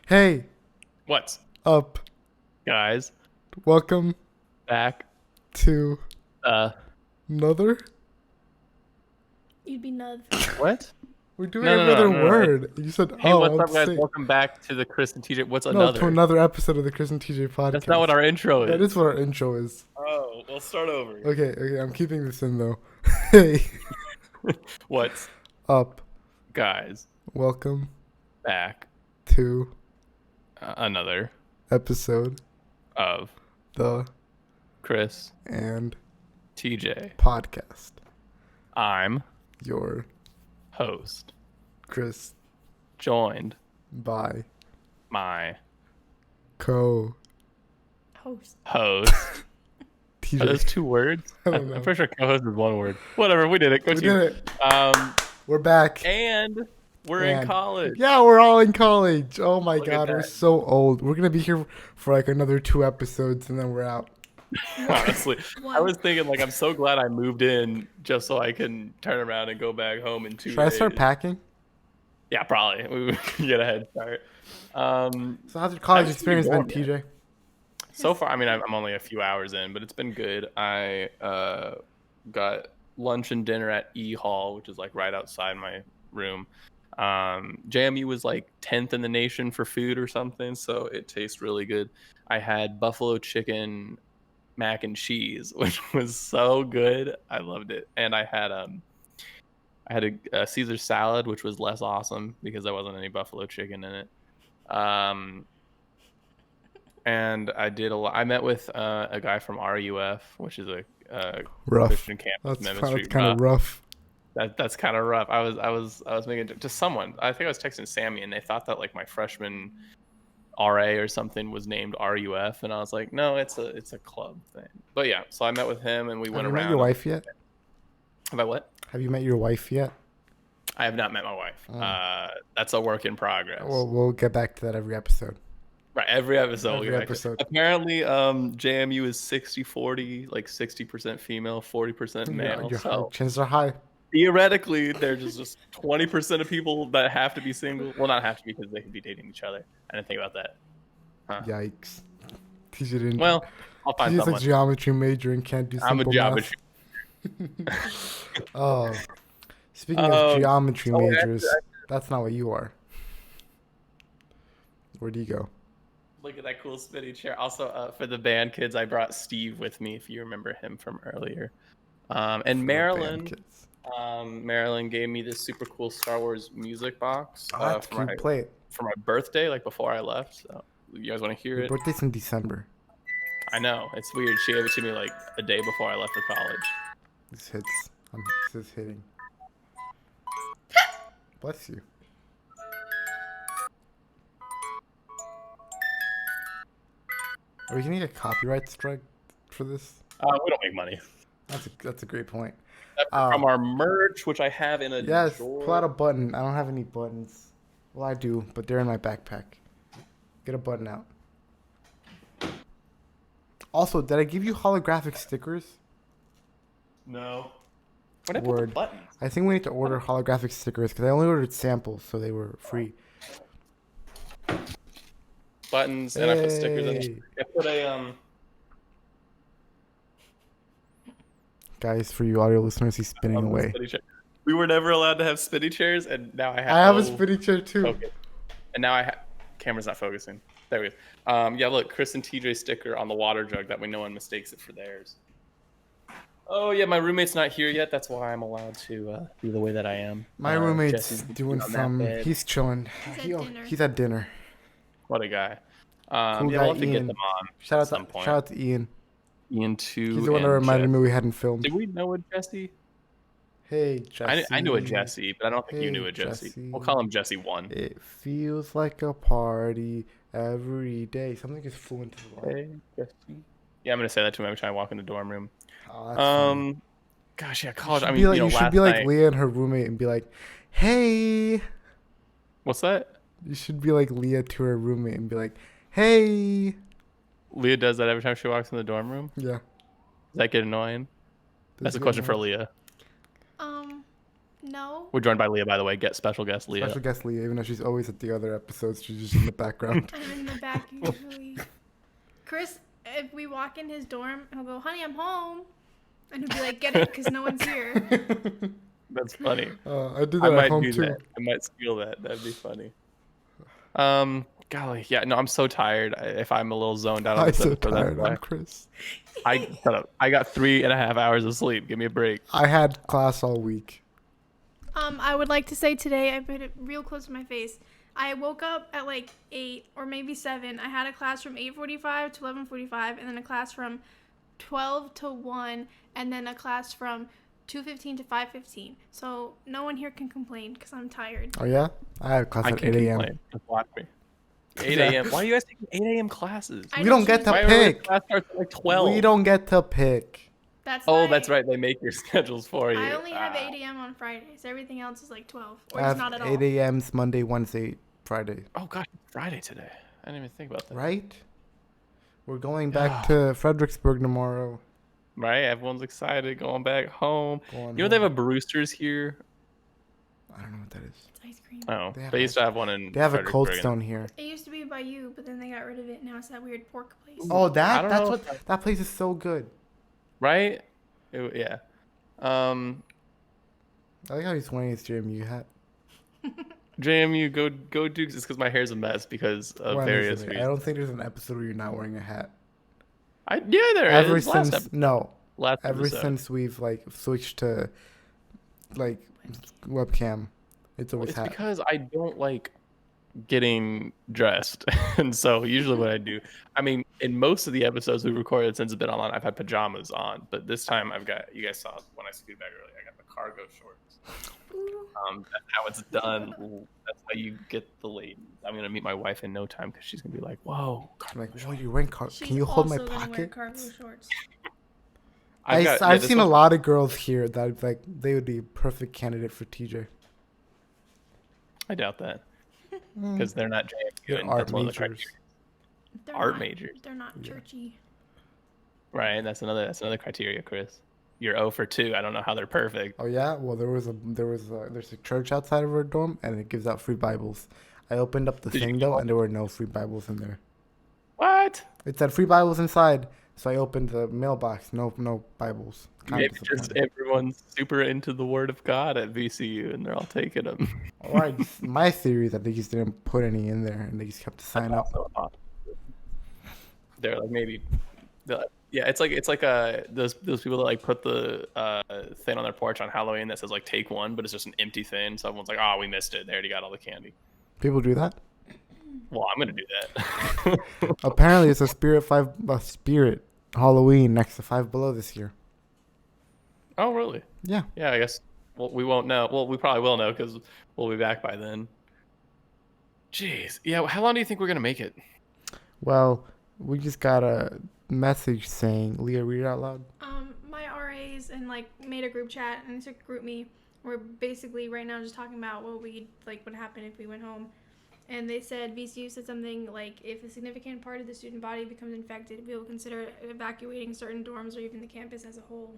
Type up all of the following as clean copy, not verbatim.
Hey, What's up. guys? Welcome Back. to Uh, another. You'd be nuts. what? We're doing No, no, every no, other no, no. word. You said, Hey, oh, what's I'm up, guys? saying. Welcome back to the Chris and TJ. What's No, another? to another episode of the Chris and TJ podcast. That's not what our intro is. That is what our intro is. Oh, we'll start over. Okay, I'm keeping this in though. Hey, What's up. guys? Welcome Back. to Another episode of the Chris and TJ. podcast. I'm Your host, Chris joined by my co Host. host. TJ. Are those two words? I don't know. I'm pretty sure co-host is one word. Whatever, we did it. Go We team. did it. Um, We're back. and we're in And- college. Yeah, we're all in college. Oh my Look at god, we're that. so old. We're gonna be here for like another 2 episodes and then we're out. Honestly, I One. was thinking like I'm so glad I moved in just so I can turn around and go back home in 2 Should days. I start packing? Yeah, probably. We can get a head start. So how's your college How's it experience been, going, TJ? So far, I mean, I'm only a few hours in, but it's been good. I got lunch and dinner at E Hall, which is like right outside my room. JMU was like 10th in the nation for food or something, so it tastes really good. I had buffalo chicken mac and cheese, which was so good. I loved it, and I had a Caesar salad, which was less awesome because there wasn't any buffalo chicken in it. And I did a lot. I met with a guy from RUF, which is a Rough. Christian campus That's ministry. kind of rough. That's kind of rough. I was making to someone. I think I was texting Sammy, and they thought that like my freshman RA or something was named RUF, and I was like, no, it's a club thing. But yeah, so I met with him, and we Have went you around. met your wife yet? Have I what? Have you met your wife yet? I have not met my wife. Oh. That's a work in progress. Well, we'll get back to that every episode. Right, every episode. Every episode. Apparently, JMU is 60-40, like 60% female, 40% male. Your So chances are high. theoretically, there's just 20% of people that have to be single. Well, not have to be because they could be dating each other. I didn't think about that. Huh. Yikes. TJ didn't. Well, I'll find TJ's a someone. geometry major and can't do simple I'm a geometry. math. Oh. Speaking Um, of geometry so majors, that's not what you are. Where'd you go? Look at that cool spinny chair. Also, for the band kids, I brought Steve with me, if you remember him from earlier. And For the band Marilyn, kids. Marilyn gave me this super cool Star Wars music box What? for Can my you play it? birthday, like before I left. So, you guys want to hear Your it? birthday's in December. I know it's weird. She gave it to me like a day before I left for college. This hits. This is hitting. Bless you. Are we gonna get a copyright strike for this? We don't make money. That's a great point. That's from our merch, which I have in a Yes, drawer. pull out a button. I don't have any buttons. Well, I do, but they're in my backpack. Get a button out. Also, did I give you holographic stickers? No. What I put the Word. buttons? I think we need to order holographic stickers because I only ordered samples, so they were free. Buttons, and I put stickers in. Hey. I put a Guys, for you audio listeners, he's spinning on the away. spinny chair. We were never allowed to have spinny chairs, and now I have. I have a oh, spinning chair too. Okay. And now I have. Camera's not focusing. There we go. Yeah, look, Chris and TJ sticker on the water jug. That way, no one mistakes it for theirs. Oh yeah, my roommate's not here yet. That's why I'm allowed to be the way that I am. My roommate's Jesse's doing on that some. bed. He's chilling. He's at dinner. He's at dinner. What a guy. Cool Yeah, guy we'll have to get Ian. them on Shout at out some point. shout out to Ian. Ian too. He's the one that and reminded Jess. me we hadn't filmed. Did we know a Jesse? Hey, Jesse. I knew a Jesse, but I don't think you knew Hey, a Jesse. Jesse. We'll call him Jesse 1. It feels like a party every day. Something just flew into the light. Hey, Jesse. Yeah, I'm gonna say that to him every time I walk in the dorm room. Oh, that's funny. Gosh, yeah, college. I Should mean, be like, you know, you should last be like night. Leah and her roommate and be like, "Hey." What's that? You should be like Leah to her roommate and be like, "Hey." Leah does that every time she walks in the dorm room. Yeah. Does that get annoying? That's a question for Leah. No. We're joined by Leah, by the way. Get special guest Leah. Special guest Leah, even though she's always at the other episodes, she's just in the background. I'm in the back usually. Chris, if we walk in his dorm, he'll go, "Honey, I'm home," and he'll be like, "Get it," because no one's here. That's funny. I do I that at might home do too. that. I might steal that. That'd be funny. Golly, yeah. No, I'm so tired. If I'm a little zoned out on I'm this so episode, that's tired. why. I'm Chris. Shut up. I got 3.5 hours of sleep. Give me a break. I had class all week. I would like to say today, I put it real close to my face. I woke up at like 8 or maybe 7. I had a class from 8:45 to 11:45, and then a class from 12 to 1, and then a class from 2:15 to 5:15. So no one here can complain because I'm tired. Oh yeah, I had class I at can 8 a.m. complain. Just watch me. 8 Yeah. a.m. Why are you guys taking 8 a.m. classes? I We don't get choose- to Why every pick. class starts at like 12? We don't get to pick. That's Oh, why that's right. They make your schedules for you. I only have Ah. 8 a.m. on Fridays. Everything else is like 12, or I it's have not at 8 all. a.m.'s Monday, Wednesday, Friday. Oh gosh, it's Friday today. I didn't even think about that. Right? We're going back to Fredericksburg tomorrow. Right? Everyone's excited going back home. Going You know they have home. a Brewster's here. I don't know what that is. It's ice cream. Oh, They have they used to have one in. They have a Cold Fredericksburg. Stone here. It used to be by you, but then they got rid of it. Now it's that weird pork place. Oh, I that don't that's know what if that place is so good. Right? Yeah. I like how he's wearing his JMU hat. JMU, go Dukes. It's because my hair's a mess because of Well, various I reasons. don't think there's an episode where you're not wearing a hat. Yeah, there Ever is. Last, since no, last ever episode. since we've like switched to like webcam, it's Well, always it's hat. because I don't like getting dressed, and so usually what I do, I mean, in most of the episodes we've recorded since it's been online, I've had pajamas on, but this time I've got. You guys saw when I scooted back earlier. I got the cargo shorts. Ooh. That's how it's done. That's how you get the ladies. I'm gonna meet my wife in no time because she's gonna be like, "Whoa, I'm like, oh, you're wearing She's can you hold my also gonna wear pocket? cargo shorts. I've seen a lot of girls here that like they would be a perfect candidate for TJ. I doubt that Mm. because they're not JMU. They're and art that's one of the majors. criteria. They're Art not, majors. They're not Yeah. churchy. Right, that's another criteria, Chris. You're 0 for 2. I don't know how they're perfect. Oh yeah, well there's a church outside of our dorm and it gives out free Bibles. I opened up the Did you thing get though one? and there were no free Bibles in there. What? It said free Bibles inside, so I opened the mailbox. No Bibles. Kinda Maybe just disappointed. everyone's super into the Word of God at VCU, and they're all taking them. All right, my theory is that they just didn't put any in there and they just kept the sign up. They're like maybe, yeah. It's like those people that like put the thing on their porch on Halloween that says like take one, but it's just an empty thing. So everyone's like, oh, we missed it. They already got all the candy. People do that. Well, I'm gonna do that. Apparently, it's a spirit Halloween next to Five Below this year. Oh, really? Yeah. Yeah, I guess. Well, we won't know. Well, we probably will know because we'll be back by then. Jeez. Yeah. How long do you think we're gonna make it? Well, we just got a message saying, Leah, read it out loud. My RAs and like made a group chat and it's a group me. We're basically right now just talking about what would happen if we went home. And they said VCU said something like, if a significant part of the student body becomes infected, we will consider evacuating certain dorms or even the campus as a whole.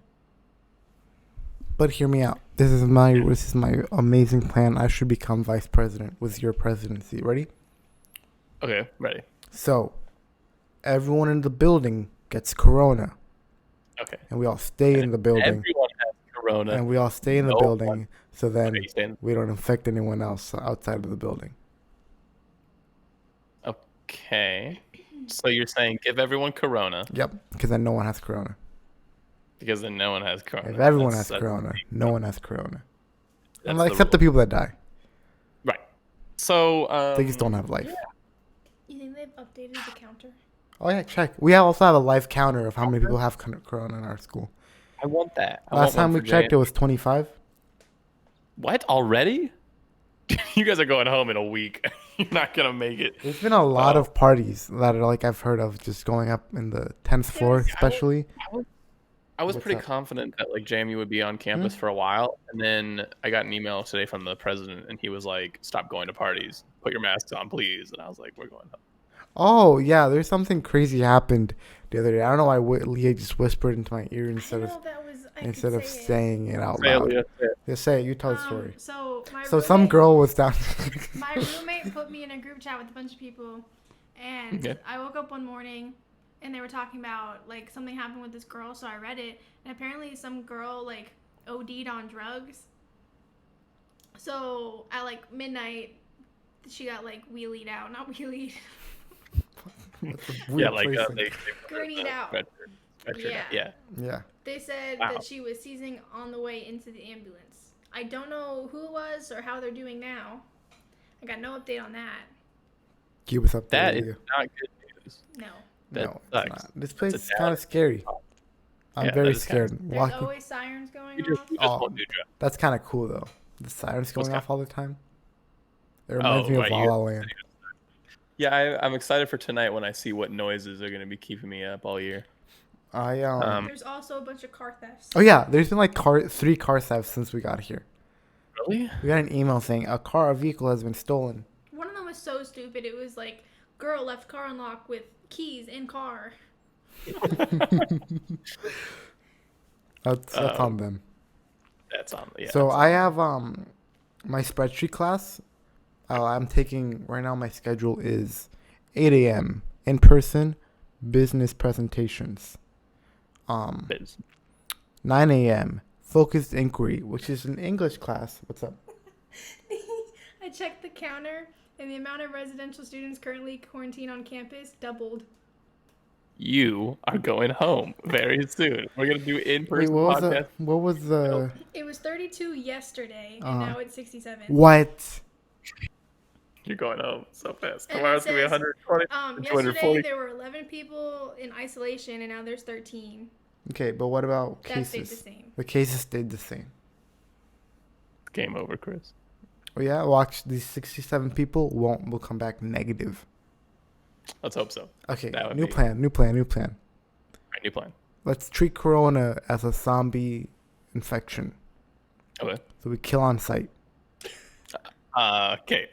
But hear me out. This is my amazing plan. I should become vice president with your presidency. Ready? Okay, ready. So, everyone in the building gets corona, Okay. and we all stay in the building, Everyone has corona. and we all stay in the No building, one- so then Okay, you stand- we don't infect anyone else outside of the building. Okay. So you're saying give everyone corona Yep, because then no one has corona. because then no one has corona. If everyone That's- has that's- corona, no one has corona. that's Except the rule. people that die. Right. So They just don't have life. You think they've updated the counter? Oh yeah, check. We also have a live counter of how many people have corona in our school. I want that. I Last want one time we for checked, Jay. it was 25. What already? You guys are going home in a week. You're not gonna make it. There's been a lot Oh. of parties that are like I've heard of just going up in the 10th floor, There's- especially. I was What's pretty up? confident that like JMU would be on campus for a while, and then I got an email today from the president, and he was like, "Stop going to parties. Put your masks on, please." And I was like, "We're going home." Oh yeah, there's something crazy happened the other day. I don't know why Leah just whispered into my ear instead I of. know that was. I I instead can of say it. saying it out Say it, loud. Leah, say it. Yeah, say it. You tell the story. So my So some roommate- girl was down. My roommate put me in a group chat with a bunch of people, and Okay. I woke up one morning, and they were talking about like something happened with this girl. So I read it, and apparently some girl like OD'd on drugs. So at like midnight, she got like wheelied out, not wheelied, That's a Yeah, weird like phrasing. gurneyed out. Yeah. Yeah. Yeah. They said Wow. that she was seizing on the way into the ambulance. I don't know who it was or how they're doing now. I got no update on that. Keep us up That there. is not good news. No. That No, it's sucks. not. This place That's is a kind of scary. I'm Yeah, that very is kinda scared. There's Walking. always sirens going We just off. Oh. won't do drugs. That's kind of cool though. The sirens going What's off all the time. It reminds me of right, La you're- La Land. Yeah, I'm excited for tonight when I see what noises are going to be keeping me up all year. I There's also a bunch of car thefts. Oh yeah, there's been like three car thefts since we got here. Really? We got an email saying a vehicle has been stolen. One of them was so stupid. It was like, girl left car unlocked with keys in car. That's on them. That's on. Yeah. So I have my spreadsheet class. I'm taking right now. My schedule is 8 a.m. in person, business presentations. Biz. 9 a.m. focused inquiry, which is an English class. What's up? I checked the counter, and the amount of residential students currently quarantined on campus doubled. You are going home very soon. We're going to do Wait, in-person what was podcast. What was the? It was 32 yesterday, and now it's 67. What? You're going home so fast. And Tomorrow's it going to be says, 120. Yesterday 240. there were 11 people in isolation, and now there's 13. Okay, but what about That stayed the cases? same. The cases stayed the same. Game over, Chris. Oh yeah, watch these 67 people will come back negative. Let's hope so. Okay, That would new be- plan. All right, new plan. Let's treat corona as a zombie infection. Okay. So we kill on sight. Okay.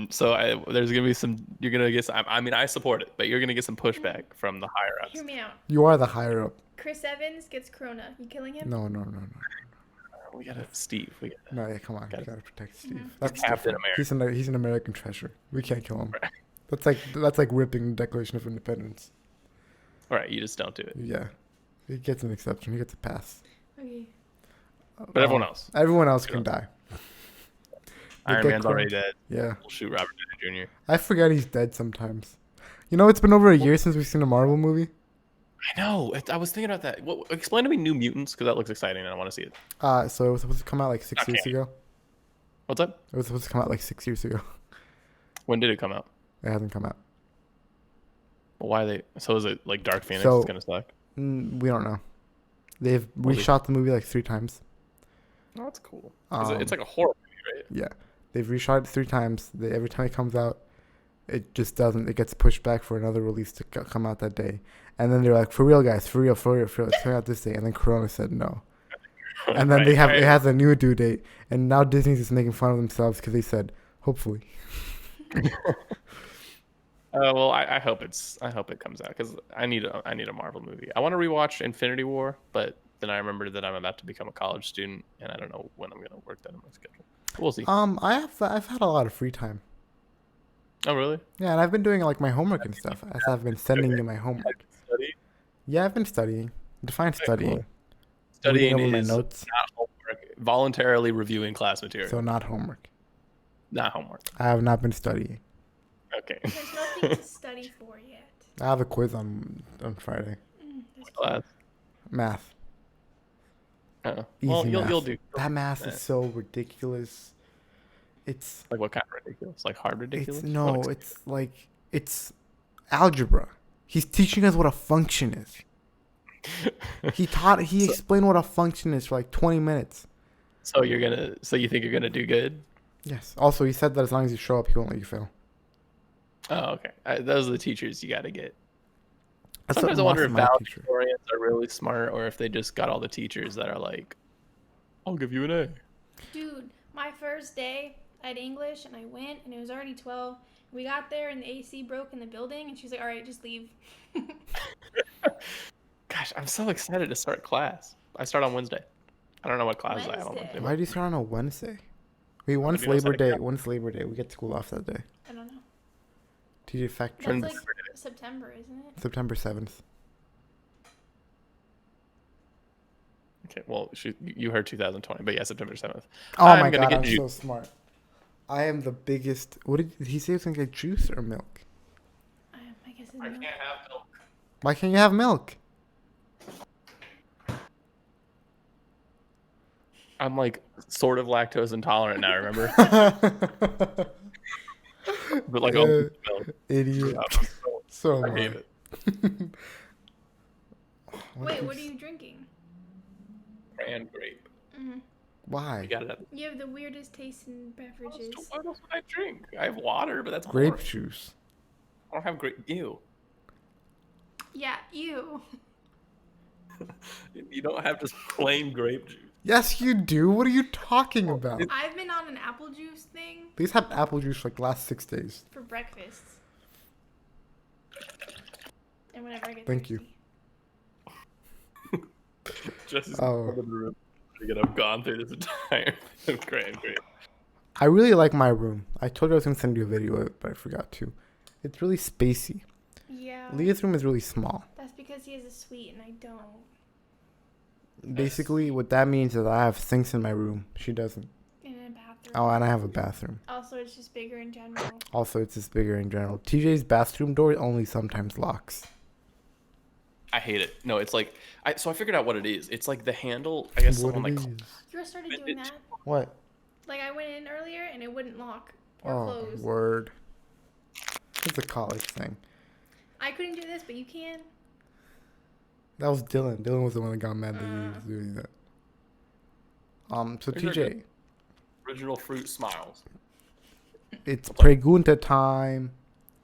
So there's gonna be some. You're gonna get. I mean, I support it, but you're gonna get some pushback from the higher ups. Hear me out. You are the higher up. Chris Evans gets corona. You killing him? No. We gotta Steve. We gotta, No, yeah, come on. Gotta- You gotta protect Steve. Mhm. That's Captain different. He's an American treasure. We can't kill him. That's like ripping the Declaration of Independence. all right, you just don't do it. Yeah. He gets an exception. He gets a pass. Okay. But everyone else. Everyone else can die. They Iron get Man's already dead. Yeah. We'll shoot Robert Downey Jr. I forget he's dead sometimes. You know, it's been over a year since we've seen a Marvel movie. I know. I was thinking about that. Explain to me New Mutants because that looks exciting and I want to see it. So it was supposed to come out like 6 years Okay. ago. What's up? It was supposed to come out like 6 years ago. When did it come out? It hasn't come out. Why they? So is it like Dark Phoenix? So- It's gonna suck. We don't know. They've Well, they- reshot the movie like 3 times. Oh, that's cool. Um, It's like a horror movie, right? Yeah. They've reshot it 3 times. Every time it comes out, it just doesn't. It gets pushed back for another release to come out that day. And then they're like, for real, guys, for real, it's coming out this day. And then Corona said no. And then Right, right. it has a new due date. And now Disney's just making fun of themselves because they said, hopefully. Well, I hope it comes out because I need a Marvel movie. I want to rewatch Infinity War, but then I remembered that I'm about to become a college student, and I don't know when I'm gonna work that in my schedule. We'll see. I've had a lot of free time. Oh, really? Yeah, and I've been doing like my homework and stuff. As I've been sending you my homework. Study. Yeah, I've been studying. Define Okay, studying. cool. Studying Reading over is my notes. not homework. Voluntarily reviewing class material, So not homework. not homework. I have not been studying. Okay. There's nothing to study for yet. I have a quiz on Friday. That's Class. Math. Well, Easy you'll math. do. That math Yeah. is so ridiculous. It's Like what kind of ridiculous? Like hard ridiculous? it's no, it's algebra. He's teaching us what a function is. He explained what a function is for like 20 minutes. So you think you're gonna do good? Yes. Also, he said that as long as you show up, he won't let you fail. Oh, okay. Those are the teachers you got to get. That's Sometimes I what wonder if my teacher. valedictorians are really smart, or if they just got all the teachers that are like, "I'll give you an A." Dude, my first day at English, and I went, and it was already 12. We got there, and the AC broke in the building, and she's like, all right, just leave. Gosh, I'm so excited to start class. I start on Wednesday. I don't know what class I have on Wednesday? Wednesday. Why do you start on a Wednesday? Wait, when's Maybe I'll Labor set Day? it up. When's Labor Day? We get school off that day. I don't know. TJ fact That's check. like September, isn't it? September 7th. Okay, well, you heard 2020, but yeah, September 7th. Oh I'm my gonna god, get I'm you- so smart. I am the biggest. What did he say? He was gonna get juice or milk? I guess it's I milk. can't have milk. Why can't you have milk? I'm like sort of lactose intolerant now, remember? But like almost milk. Idiot. Yeah, So I hate am it. I. Wait, what are you drinking? Cran grape. Hmm. Why? You got it. You have the weirdest taste in beverages. What else would I drink? I have water, but that's Grape more. juice. I don't have grape. Ew. Yeah, ew. You don't have just plain grape juice. Yes, you do. What are you talking about? I've been on an apple juice thing These have apple juice for like last 6 days. for breakfast. And whenever I get Thank you. thirsty. Jesse's Oh. in the room. I've gone through this entire cran grape. I really like my room. I told you I was gonna send you a video of it, but I forgot to. It's really spacey. Yeah. Leah's room is really small. That's because he has a suite and I don't. Basically, what that means is I have sinks in my room. She doesn't. In a bathroom. Oh, and I have a bathroom. Also, it's just bigger in general. Also, it's just bigger in general. TJ's bathroom door only sometimes locks. I hate it. No, it's like so I figured out what it is. It's like the handle. I guess What someone it like is. You started doing that? What? Like I went in earlier and it wouldn't lock or Oh, close. word. It's a college thing. I couldn't do this, but you can. That was Dylan. Dylan was the one that got mad that he was doing that. So These are TJ, good. Original fruit smiles. it's pregunta time.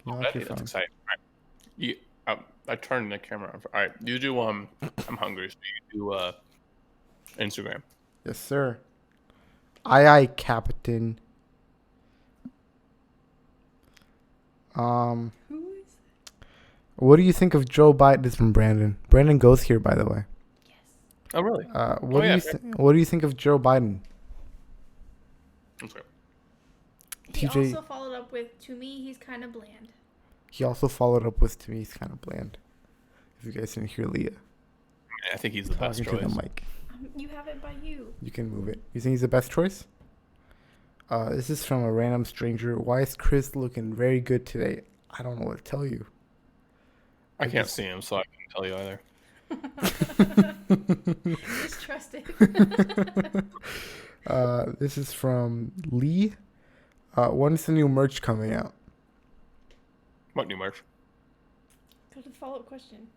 You know, That's your phone. exciting. All right. I turned the camera on. All right, you do. I'm hungry, so you do Instagram. Yes, sir. Aye, Captain. Who is? What do you think of Joe Biden? This is from Brandon. Brandon goes here, by the way. Yes. Oh, really? What yeah, What do you think of Joe Biden? Okay. He TJ also followed up with, to me, he's kind of bland. He also followed up with, to me, he's kind of bland. If you guys didn't hear Leah I think he's the best talking to choice. the mic, You have it by you. you can move it. You think he's the best choice? This is from a random stranger. Why is Chris looking very good today? I don't know what to tell you. I can't see him, so I can't tell you either. Just trust it. This is from Lee. When's the new merch coming out? What new merch? That's a follow-up question.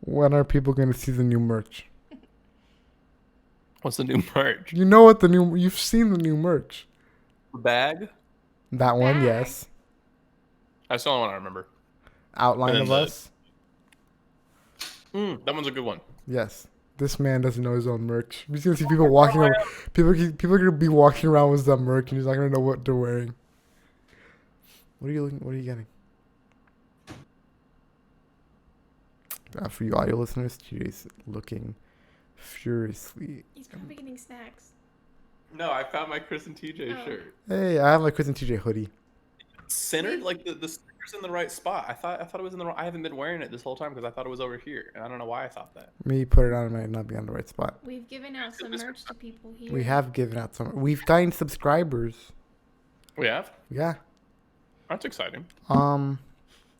When are people going to see the new merch? What's the new merch? You know what you've seen the new merch. Bag? That one, Bag. yes. That's the only one I remember. Outline And of then us. That one's a good one. Yes. This man doesn't know his own merch. He's gonna see people walking around. People are gonna be walking around with that merch, and he's not gonna know what they're wearing. What are you looking? What are you getting? For you audio listeners, TJ's looking furiously. He's probably getting snacks. No, I found my Chris and TJ Oh. shirt. Hey, I have my Chris and TJ hoodie. Centered, like the sticker's in the right spot. I thought it was in the wrong. I haven't been wearing it this whole time because I thought it was over here, and I don't know why I thought that. Me put it on, it might not be on the right spot. We've given out some merch to people here. We have given out some. We've gotten subscribers. We have. Yeah. That's exciting.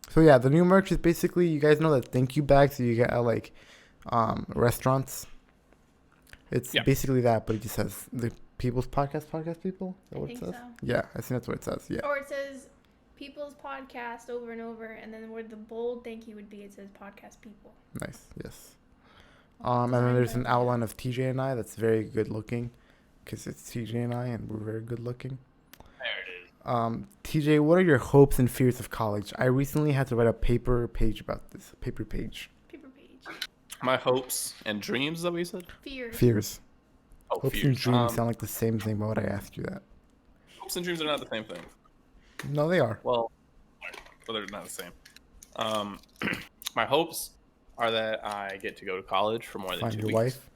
So yeah, the new merch is basically, you guys know that thank you bags that you get at like restaurants. It's Yeah. basically that, but it just says the People's Podcast people. Is that I what it think says? so. Yeah, I think that's what it says. Yeah. Or it says People's Podcast over and over, and then where the bold thank you would be, it says Podcast People. Nice. Yes. And then there's an outline of TJ and I that's very good looking, because it's TJ and I, and we're very good looking. There it is. TJ, what are your hopes and fears of college? I recently had to write a paper page about this. Paper page. Paper page. My hopes and dreams. Is that what you said? Fear. Fears. Oh, Hopes and fears. dreams sound like the same thing. Why would I ask you that? Hopes and dreams are not the same thing. No, they are. Well, they're not the same. My hopes are that I get to go to college for more than Find 2 your weeks. wife.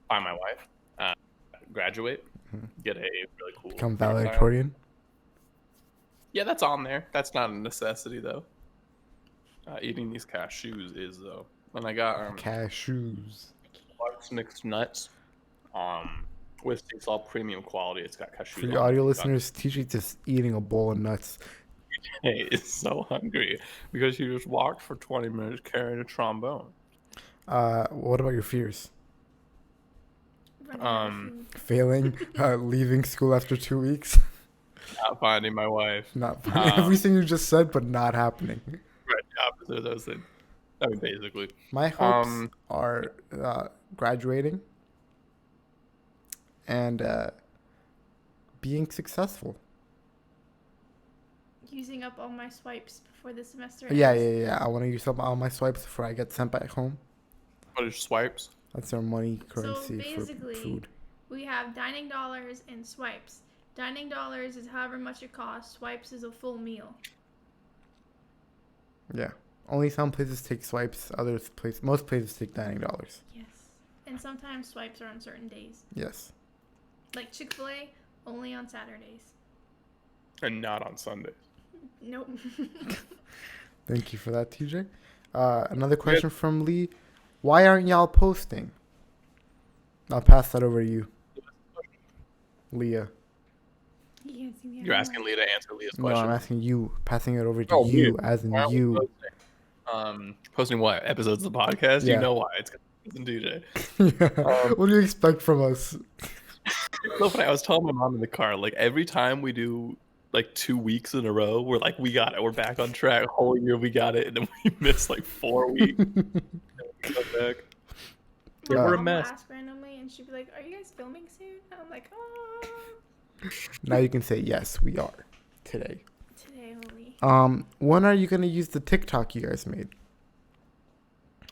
Find my wife. Graduate. Get a really cool. Become hairstyle. valedictorian. Yeah, that's on there. That's not a necessity though. Eating these cashews is though. And I got Cashews. Clark's mixed nuts. With sea salt premium quality. It's got cashews. For your audio listeners, TJ just eating a bowl of nuts. Hey, is so hungry because he just walked for 20 minutes carrying a trombone. What about your fears? Running out of food. Failing, leaving school after 2 weeks, Not finding my wife. not everything you just said, but not happening. Right, the opposite of those things. I mean, basically. My hopes are graduating and being successful. Using up all my swipes before the semester Yeah. ends. I want to use up all my swipes before I get sent back home. What is swipes? That's our money So currency for basically, food. we have dining dollars and swipes. Dining dollars is however much it costs. Swipes is a full meal. Yeah. Only some places take swipes. Most places take dining dollars. Yes. And sometimes swipes are on certain days. Yes. Like Chick-fil-A, only on Saturdays. And not on Sundays. Nope. Thank you for that, TJ. Another question from Lee. Why aren't y'all posting? I'll pass that over to you, Leah. You can't see me You're anymore. asking Leah to answer Leah's No, question. I'm asking you, passing it over to Oh, you, me. as in Why aren't we you. posting what? Episodes of the podcast? Yeah. You know why. It's because DJ. What do you expect from us? So funny. I was telling my mom in the car, like every time we do like 2 weeks in a row, we're like, we got it. We're back on track. Whole year we got it. And then we miss like 4 weeks. And we come back. My Yeah, we're a mom will mess. ask randomly, and she'd be like, "Are you guys filming soon?" And I'm like, "Oh, Now you can say yes, we are today. today only." When are you gonna use the TikTok you guys made?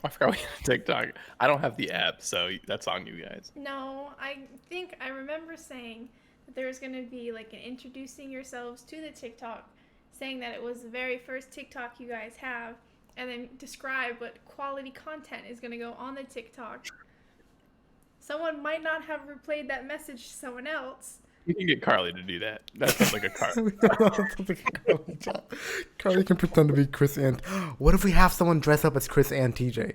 I forgot we had TikTok. I don't have the app, so that's on you guys. No, I think I remember saying that there was going to be like an introducing yourselves to the TikTok, saying that it was the very first TikTok you guys have, and then describe what quality content is going to go on the TikTok. Someone might not have replayed that message to someone else. You can get Carly to do that. That sounds like a Carly. Carly can pretend to be Chris and. What if we have someone dress up as Chris and TJ,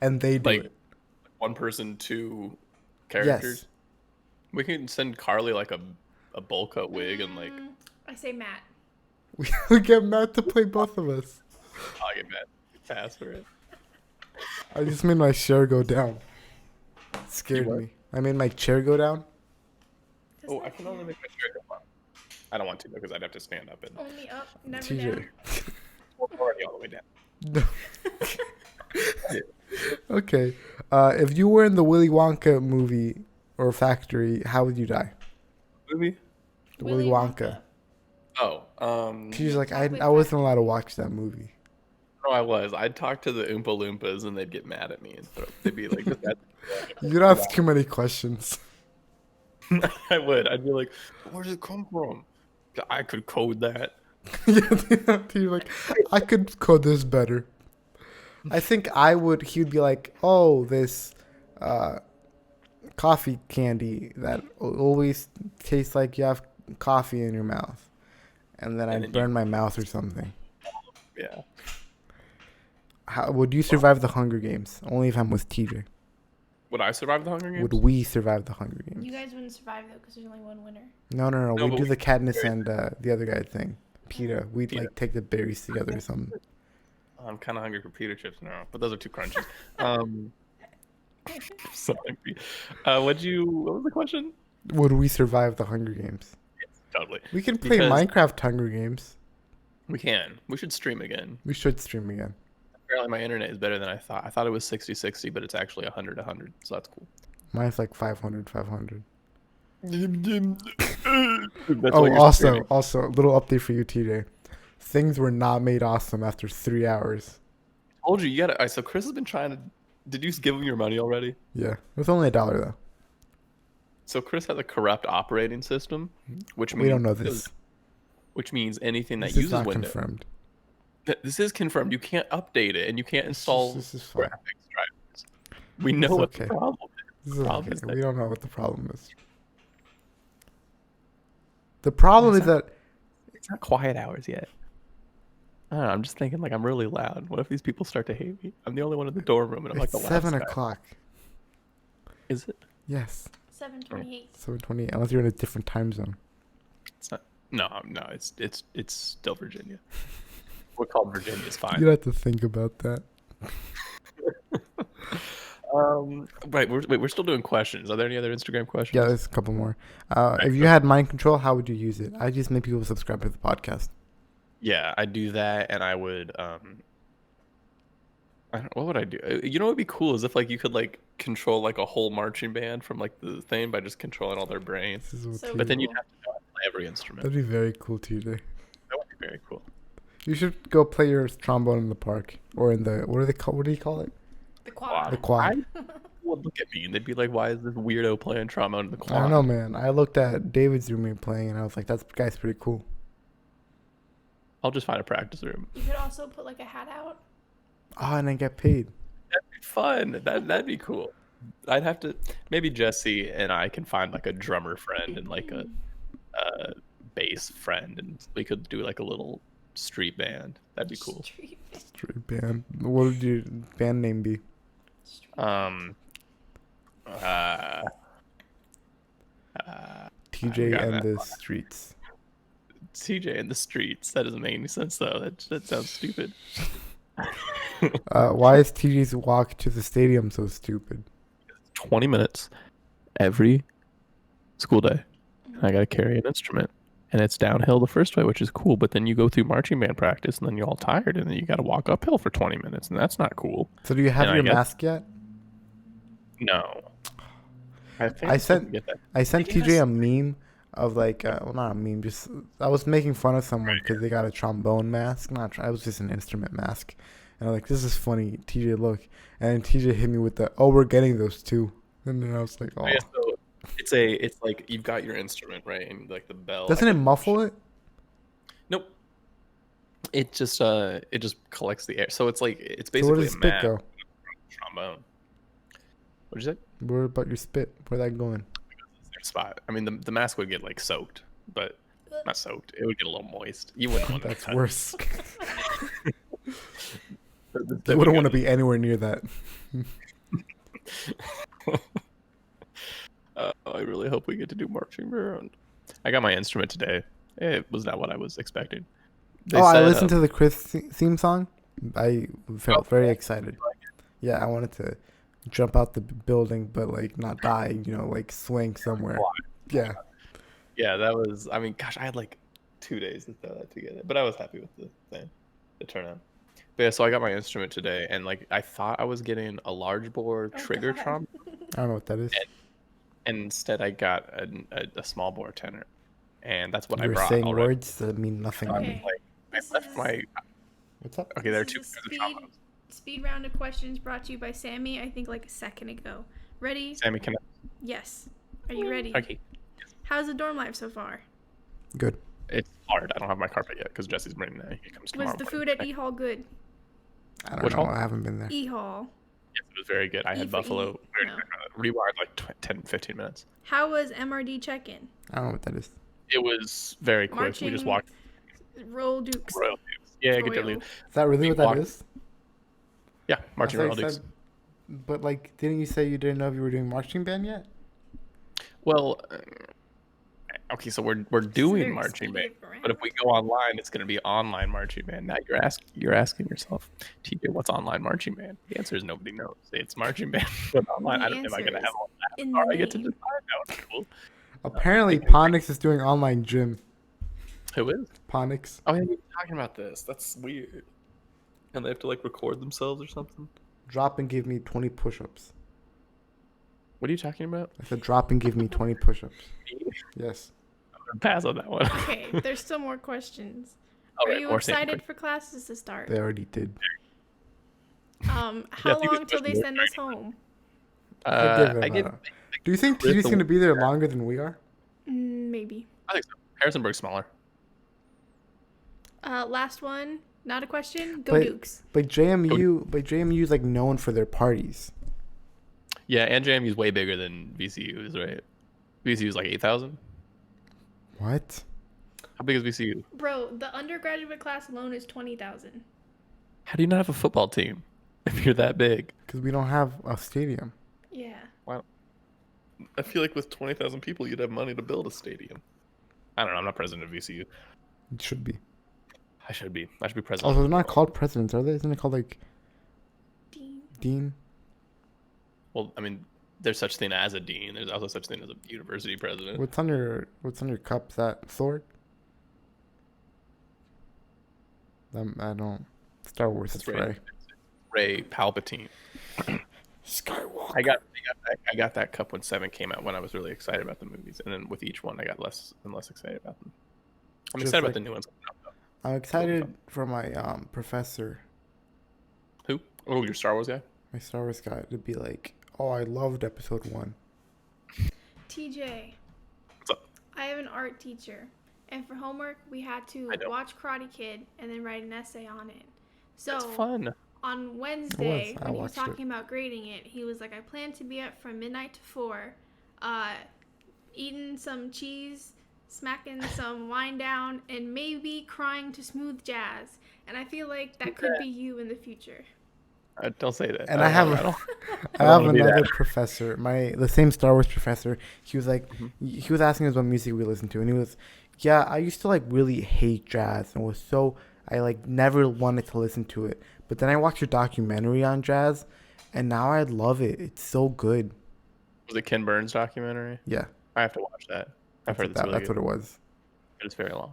and they do Like it? one person, two characters. Yes. We can send Carly like a bowl cut wig and like I say Matt. We get Matt to play both of us. I'll get mad fast for it. I just made my chair go down. It scared what? me. I made my chair go down. Does Oh, that I can only count? make my chair go up. I don't want to because I'd have to stand up and Only up, never TJ. down. we're already all the way down. No. Okay. If you were in the Willy Wonka movie or factory, how would you die? Movie? The Willy Wonka. Oh, She's like, I Chocolate wasn't allowed to watch that movie. no, I was. I'd talk to the Oompa Loompas and they'd get mad at me and they'd be like, You don't ask too many questions. I would. I'd be like, where does it come from? I could code that. Yeah, you're like, I could code this better. I think I would. He would be like, oh, this coffee candy that always tastes like you have coffee in your mouth, and then And I'd then burn my mouth or something. Yeah. How would you survive the Hunger Games? Only if I'm with TJ. Would I survive the Hunger Games? Would we survive the Hunger Games? You guys wouldn't survive though, because there's only one winner. No. No, We but do we- the Katniss and the other guy thing. Peter. We'd Peter. like take the berries together or something. I'm kind of hungry for pita chips now, but those are too crunchy. So hungry. What was the question? Would we survive the Hunger Games? Totally. We can play Because- Minecraft Hunger Games. We can. We should stream again. We should stream again. Apparently my internet is better than I thought. I thought it was 60-60, but it's actually 100-100, so that's cool. Mine's like 500. That's Oh, what you're also, a little update for you, TJ. Things were not made awesome after 3 hours. I told you gotta. So Chris has been trying to. Did you give him your money already? Yeah, it was only $1 though. So Chris has a corrupt operating system, which means We don't know this. Which means anything that This is uses not Windows. confirmed. This is confirmed. You can't update it, and you can't install This is fine. graphics drivers. We know what okay. the problem This is Problem okay. is that- We don't know what the problem is. The problem is that It's not quiet hours yet. I don't know, I'm just thinking like I'm really loud. What if these people start to hate me? I'm the only one in the dorm room and I'm like it's the 7 loudest guy. o'clock. Is it? Yes, 7:28. 7:28. Unless you're in a different time zone. It's not. No, it's still Virginia. We're called Virginia. It's fine. You have to think about that. Right. We're still doing questions. Are there any other Instagram questions? Yeah, there's a couple more. If you had mind control, how would you use it? I just make people subscribe to the podcast. Yeah, I do that, and I would. What would I do? You know what would be cool is if like you could like control like a whole marching band from like the thing by just controlling all their brains. This is what So But then TJ you'd have to know how to play every instrument. That'd be very cool, TJ. That would be very cool. You should go play your trombone in the park or in the what do you call it? The quad. The quad. Would look at me and they'd be like, "Why is this weirdo playing trombone in the quad?" I don't know, man. I looked at David's roommate playing, and I was like, "That guy's pretty cool." I'll just find a practice room. You could also put like a hat out. Oh, and I get paid. That'd be fun. That'd be cool. I'd have to maybe Jesse and I can find like a drummer friend and like a bass friend, and we could do like a little street band. That'd be cool. Street. Street band. What would your band name be? Um. TJ got and that the one. Streets. CJ in the streets. That doesn't make any sense though. That sounds stupid. Why is TJ's walk to the stadium so stupid? 20 minutes every school day. And I got to carry an instrument. And it's downhill the first way, which is cool. But then you go through marching band practice and then you're all tired and then you got to walk uphill for 20 minutes. And that's not cool. So do you have And I your guess- mask yet? No. I think I I'm supposed sent- to get that. I sent Yes. TJ a meme of like, well, not a meme, just I was making fun of someone because they got a trombone mask. It was just an instrument mask, and I'm like, this is funny. TJ, look, and then TJ hit me with the, oh, we're getting those too, and then I was like, oh, Yeah, so it's like you've got your instrument, right? And like the bell. doesn't it muffle it? Nope. It just collects the air. So it's like it's So where basically does a spit mask go? trombone. What'd you say? Where about your spit? Where that going? Same spot. I mean, the mask would get like soaked, but not soaked. It would get a little moist. You wouldn't want That's that. worse. That You wouldn't want to be anywhere near that. I really hope we get to do marching band. I got my instrument today. It was not what I was expecting. I listened to the Chris theme song. I felt very excited. Yeah, I wanted to jump out the building, but like not die. Like swing somewhere. Yeah. Yeah, that was. I mean, gosh, I had like 2 days to throw that together, but I was happy with the turnout. But yeah, so I got my instrument today, and like I thought I was getting a large bore trigger God. trombone, I don't know what that is. and instead I got a small bore tenor, and that's what You I were brought saying already. words that mean nothing to Okay. me. Like I This left is- my. What's up? Okay, there are This two is pairs of speed- trombones. Speed round of questions brought to you by Sammy, I think like a second ago. Ready? Sammy, can Yes. Are you ready? I? Okay. How's the dorm life so far? Good. It's hard. I don't have my carpet yet because Jesse's bringing it. He comes tomorrow. Was the morning. food at E Hall good? I don't Which know. hall? I haven't been there. E Hall. Yes, it was very good. I E had for buffalo. E. No. Rewired like 10, 15 minutes. How was MRD check-in? I don't know what that is. It was very quick. We just Marching walked. Royal Dukes. Royal Dukes. Yeah, get your Royal. leave. Is that really We what that walked- is? Yeah, I marching thought Royal you Dukes. said- But like, didn't you say you didn't know if you were doing marching band yet? Well, okay, so we're doing Very marching band, expedient but if we go online, it's going to be online marching band. Now you're asking yourself, TJ, what's online marching band? The answer is nobody knows. It's marching band, but online. The I don't am I going to answer have all that? in Or the I get to name. decide now. Cool. Apparently, Ponix is doing online gym. Who is? Ponix. Oh, yeah, we were talking about this. That's weird. And they have to like record themselves or something. Drop and give me 20 push-ups. What are you talking about? I said drop and give me 20 push-ups. Yes. Pass on that one. Okay, there's still more questions. All Are right, you more same excited for classes to start? They already did. How I think long it's till they just send more us home? I I give get. them Do you think Chris TJ's the- going to be there longer than we are? Maybe. I think so. Harrisonburg's smaller. Last one. Not a question. Go But- Dukes. But JMU is like known for their parties. Yeah, and JMU is way bigger than VCU is, right? VCU is like 8,000. What? How big is VCU? Bro, the undergraduate class alone is 20,000. How do you not have a football team if you're that big? Because we don't have a stadium. Yeah. Wow. I feel like with 20,000 people, you'd have money to build a stadium. I don't know. I'm not president of VCU. It should be. I should be. I should be president. Also, they're not called presidents, are they? Isn't it called like Dean. dean? Well, I mean, there's such thing as a dean. There's also such thing as a university president. What's on your cup? Is that sword? I don't. Star Wars is That's Rey. Ray Palpatine. Skywalker. I got that cup when 7 came out when I was really excited about the movies, and then with each one I got less and less excited about them. I'm Just excited like- about the new ones coming out though. I'm excited for my professor, Who? Oh, your Star Wars guy? my Star Wars guy, to be like, oh, I loved episode 1. TJ. What's up? I have an art teacher, and for homework we had to I know. watch Karate Kid and then write an essay on it. So It's fun. on Wednesday, I when he was watched it. talking about grading it, he was like, I plan to be up from midnight to 4, eating some cheese, smacking some wine down, and maybe crying to smooth jazz. And I feel like that could be you in the future. Don't say that. And I have don't- I have wanna do another that. professor, the same Star Wars professor. He was like, Mm-hmm. he was asking us what music we listen to, and he was, yeah, I used to like really hate jazz, and I like never wanted to listen to it. But then I watched a documentary on jazz, and now I love it. It's so good. Was it Ken Burns documentary? Yeah, I have to watch that. I've heard that's really what it was. good. It's very long.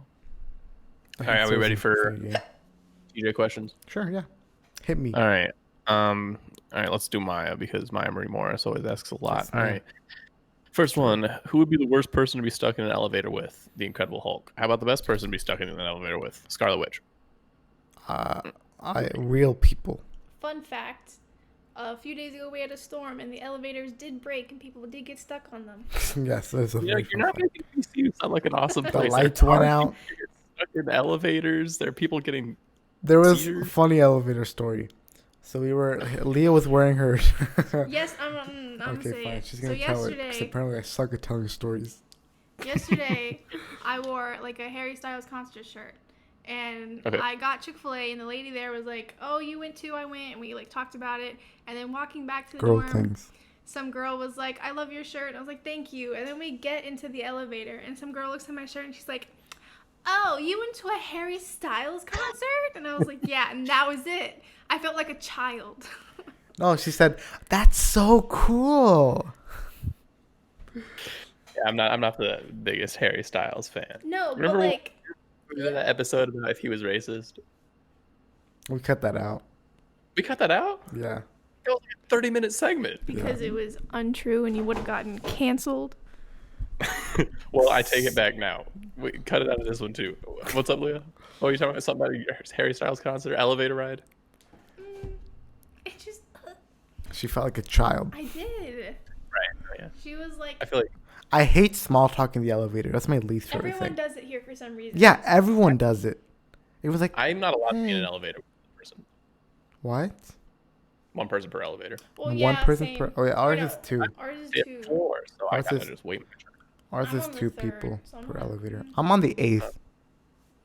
I All right, think are we so ready was for a game. TJ questions? Sure, yeah. Hit me. All right. All right, let's do Maya because Maya Marie Morris always asks a lot. Yes, All ma'am. right. First one, who would be the worst person to be stuck in an elevator with? The Incredible Hulk. How about the best person to be stuck in an elevator with? Scarlet Witch. Real people. Fun fact, a few days ago we had a storm and the elevators did break and people did get stuck on them. Yes, that's a very You're not fun fact. making VCU sound like an awesome The place. lights There went are out. people who get stuck in elevators. There are people getting. There was Seizures? a funny elevator story. So Leah was wearing her. Yes, I'm Okay, saying. fine. She's So gonna tell it. 'Cause yesterday, apparently I suck at telling stories. I wore like a Harry Styles concert shirt. And Okay. I got Chick-fil-A and the lady there was like, oh, you went too, I went. And we like talked about it. And then walking back to the Girl dorm, things. some girl was like, I love your shirt. And I was like, thank you. And then we get into the elevator and some girl looks at my shirt and she's like, oh, you went to a Harry Styles concert? And I was like, yeah. And that was it. I felt like a child. No, she said, that's so cool. Yeah, I'm not the biggest Harry Styles fan. No, Remember but like, Remember that episode about if he was racist? We cut that out. We cut that out? Yeah. It was like a 30-minute segment. because it was untrue and you would have gotten canceled. Well, I take it back now. We cut it out of this one too. What's up, Leah? Oh, you're talking about something about your Harry Styles concert, elevator ride? It just, She felt like a child. I did. Right. Yeah. She was like, I feel like I hate small talk in the elevator. That's my least favorite everyone thing. does it here for some reason. Yeah, everyone does it. It was like, I'm not allowed to be in an Hey. elevator with one person. what? One person per elevator. Well, One yeah, person same. per. Oh yeah, ours Or is no, 2. Ours is Yeah, 2. 4, so I Ours kind of is- just wait my turn. Ours I'm is on the 2 third, people so I'm per not- elevator. I'm on the 8th.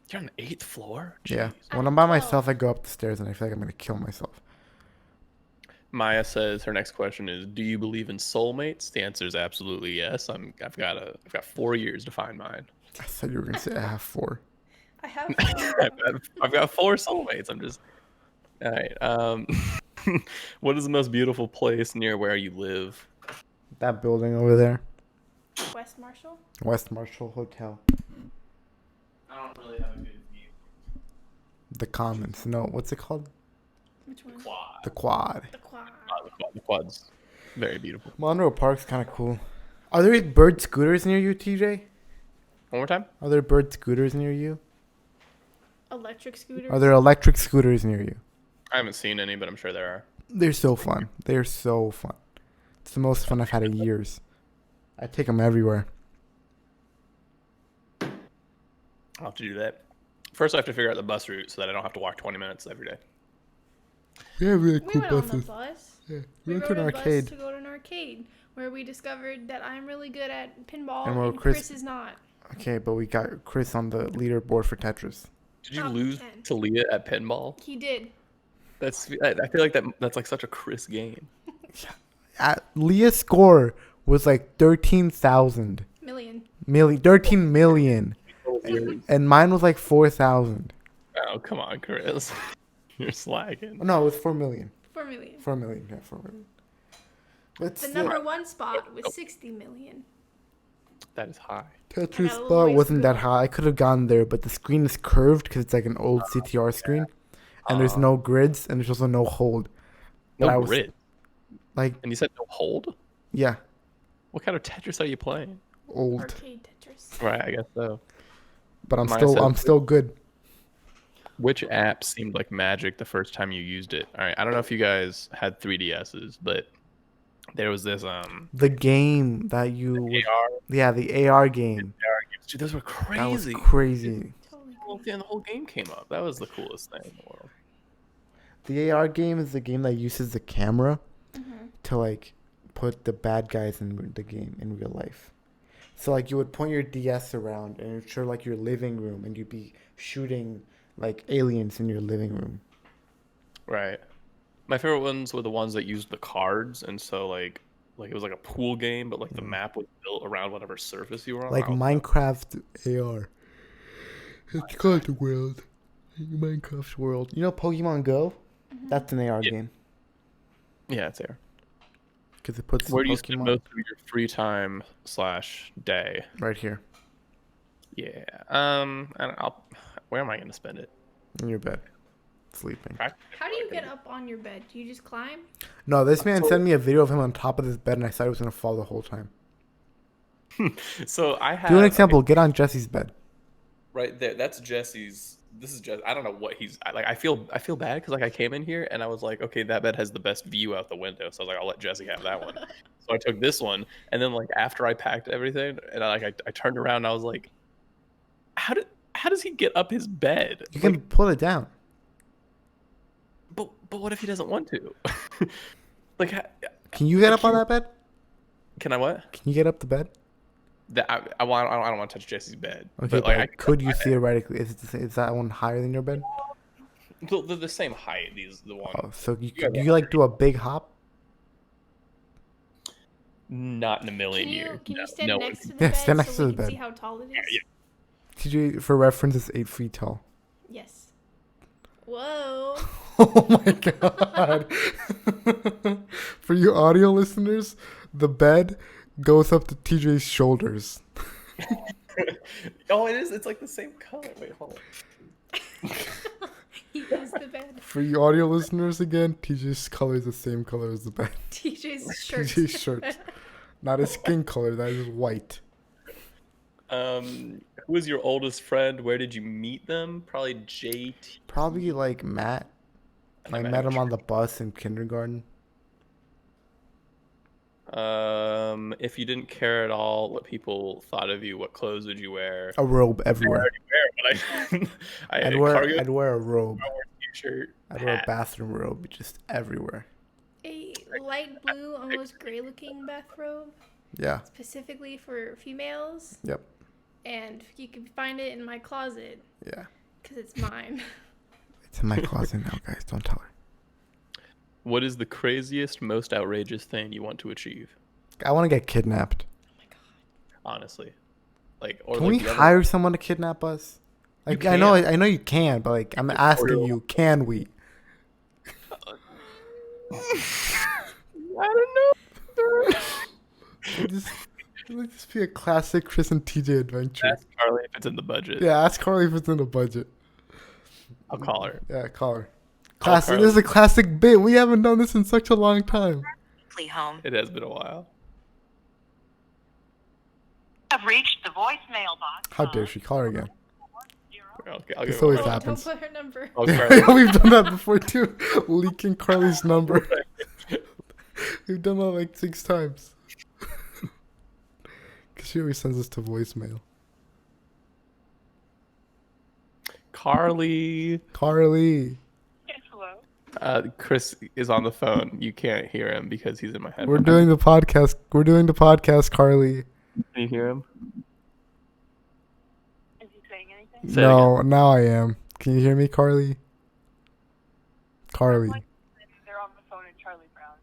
You're on the 8th floor? Yeah. Jeez. When I'm by myself, I go up the stairs and I feel like I'm gonna kill myself. Maya says her next question is, do you believe in soulmates? The answer is absolutely yes. I've got 4 years to find mine. I said you were gonna say I have 4. I have. I've got 4 soulmates. I'm just all right. What is the most beautiful place near where you live? That building over there, West Marshall. West Marshall Hotel, I don't really have a good view. the Commons. No, what's it called? Which one? Quad. The Quad. The quad. The quad's very beautiful. Monroe Park's kind of cool. Are there bird scooters near you, TJ? One more time. Are there bird scooters near you? Electric scooter. Are there electric scooters near you? I haven't seen any, but I'm sure there are. They're so fun. They're so fun. It's the most fun I've had in years. I take them everywhere. I'll have to do that. First, I have to figure out the bus route so that I don't have to walk 20 minutes every day. We have really We cool went on the buses. bus. Yeah. We We went to rode an a bus arcade. to go to an arcade where we discovered that I'm really good at pinball And and, where Chris Chris- is not. Okay, but we got Chris on the leaderboard for Tetris. Did you Top lose 10. to Leah at pinball? He did. I feel like that's like such a Chris game. Leah's score was like 13,000 Million. 13 million, and mine was like 4,000. Oh, come on, Chris. You're slacking. No, it was 4 million. 4 million. 4 million. Yeah, 4 million. But The still, number one spot was 60 million. That is high. Tetris I got a little spot ways wasn't to that go. high. I could have gone there, but the screen is curved because it's like an old CTR screen, and there's no grids, and there's also no hold. But I No was- grid. Like, And you said no hold? yeah, What kind of Tetris are you playing? old. Arcade Tetris. Right, I guess so. But I'm Mine says- still good. Which app seemed like magic the first time you used it? All right, I don't know if you guys had 3DSs, but there was this The game that you, would, AR yeah, the AR game. games. Dude, those were That was crazy. crazy. Totally. And the whole game came up. That was the coolest thing in the world. The AR game is the game that uses the camera Mm-hmm. to like put the bad guys in the game in real life. So like you would point your DS around and it'd show like your living room, and you'd be shooting like aliens in your living room. Right. My favorite ones were the ones that used the cards, and so like it was like a pool game, but like the map was built around whatever surface you were on. Like I was Minecraft AR. It's called the world. Minecraft world. You know Pokemon Go? That's an AR Yeah. game yeah, it's there. because it puts Where do you Pokemon spend most of your free time / day? right here Yeah. Where am I going to spend it? in your bed, sleeping. How do you get up on your bed? Do you just climb? No, this man sent me a video of him on top of this bed, and I thought he was gonna fall the whole time. So I have Do an example. Get on Jesse's bed. right there. That's Jesse's. This is just. I don't know what he's like. I feel bad because like I came in here and I was like, okay, that bed has the best view out the window. So I was like, I'll let Jesse have that one. So I took this one, and then like after I packed everything, and I turned around and I was like, how does he get up his bed? You can pull it down. But what if he doesn't want to? like, Can you get up on that bed? can I what? Can you get up the bed? That I don't want to touch Jesse's bed. Okay, but like, but could you theoretically? Is that one higher than your bed? they're the same height. The one. Oh, so Yeah, do you like do a big hop? Not in a million Can years. you No, stand no next one- to the Yeah, bed stand next so to we the can bed. see how tall it is? Yeah. TJ, for reference, is 8 feet tall. Yes. Whoa. Oh my god! For you audio listeners, the bed goes up to TJ's shoulders. Oh, it is. It's like the same color. Wait, hold on. He is the bed. For you audio listeners, again, TJ's color is the same color as the bed. TJ's shirt. TJ's shirt, not his skin color. That is white. Who is your oldest friend? Where did you meet them? Probably JT. Probably like Matt. I met him on the bus in kindergarten. If you didn't care at all what people thought of you, what clothes would you wear? A robe everywhere. I I'd wear a robe. t-shirt. I'd wear a hat. bathroom robe just everywhere. A light blue, almost gray looking bathrobe, Yeah. specifically for females. Yep. And you can find it in my closet Yeah. because it's mine. It's in my closet now, guys. Don't tell her. What is the craziest, most outrageous thing you want to achieve? I want to get kidnapped. Honestly, like, or Can like we the other- hire someone to kidnap us? Like, You I know you can, but like, I'm asking you, can we? I don't know. It'll just be a classic Chris and TJ adventure. Ask Carly if it's in the budget. Yeah, ask Carly if it's in the budget. I'll call her. Yeah, call her. Call Classic. Carly. This is a classic bit. We haven't done this in such a long time. Home. It has been a while. Have reached the voicemail box. How dare she? Call her again. I'll This give always her a call. happens. Don't put her number. I'll Carly. We've done that before too. Leaking Carly's number. We've done that like 6 times. Because she always sends us to voicemail. Carly. Carly. Yes, hello. Chris is on the phone. You can't hear him because he's in my head. We're doing the podcast. We're doing the podcast, Carly. Can you hear him? Is he saying anything? Say it No, now I am. Can you hear me, Carly? Carly. They're on the phone in Charlie Brown.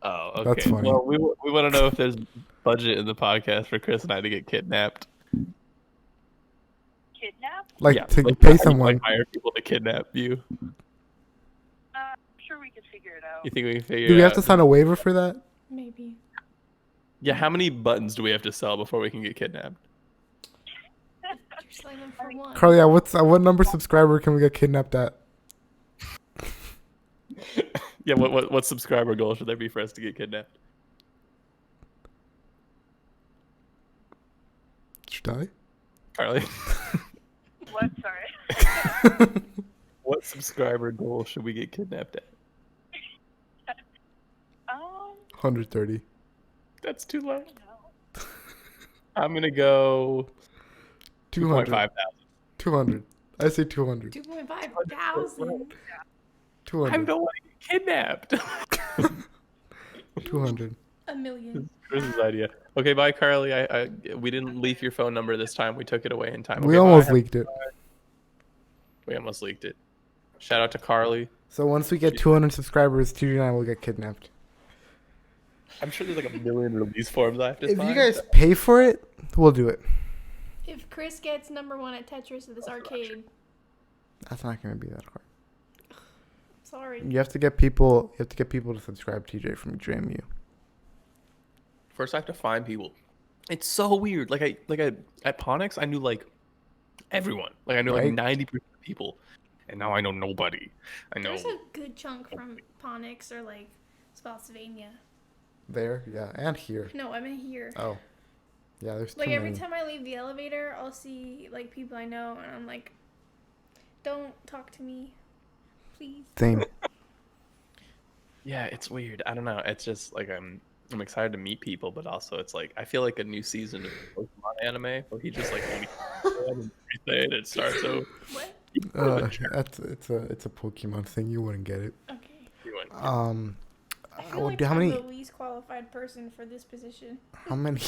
Oh, okay. That's funny. Well, we want to know if there's budget in the podcast for Chris and I to get kidnapped. Kidnapped? Like Yeah, to like, pay like, someone. hire people to kidnap you. I'm sure we could figure it out. You think we can figure Do it we out? have to sign a waiver for that? Maybe. Yeah, how many buttons do we have to sell before we can get kidnapped? Just sign up for one. Carly, what number subscriber can we get kidnapped at? Yeah, what subscriber goal should there be for us to get kidnapped? Should I? Carly, What? Sorry. what subscriber goal should we get kidnapped at? 130. That's too low. No. I'm gonna go 200. 2.5 200. I say 200. 2.5 thousand. 200. I don't want to get kidnapped. 200. A million. Chris's idea. Okay, bye, Carly. We didn't leak your phone number this time. We took it away in time. We Okay, almost bye. leaked it. We almost leaked it. Shout out to Carly. So once we get 200 subscribers, TJ and I will get kidnapped. I'm sure there's like a million release forms I have to If sign. you guys pay for it, we'll do it. If Chris gets number one at Tetris at this arcade, That's not gonna be that hard. sorry. You have to get people. You have to get people to subscribe. TJ from JMU. First, I have to find people. It's so weird. Like at Ponix, I knew like everyone. Like I knew Right. like 90% of people, and now I know nobody. I know. There's a good chunk from Ponix or like Spotsylvania. There, yeah, and here. No, I'm in here. Oh, yeah. There's Like too every many. time I leave the elevator, I'll see like people I know, and I'm like, "Don't talk to me, please." Same. Yeah, it's weird. I don't know. It's just like I'm excited to meet people, but also it's like I feel like a new season of Pokemon anime where he just like everything and it starts over. What? It's a Pokemon thing. You wouldn't get it. Okay. I feel Well, like how I'm many? the least qualified person for this position. How many?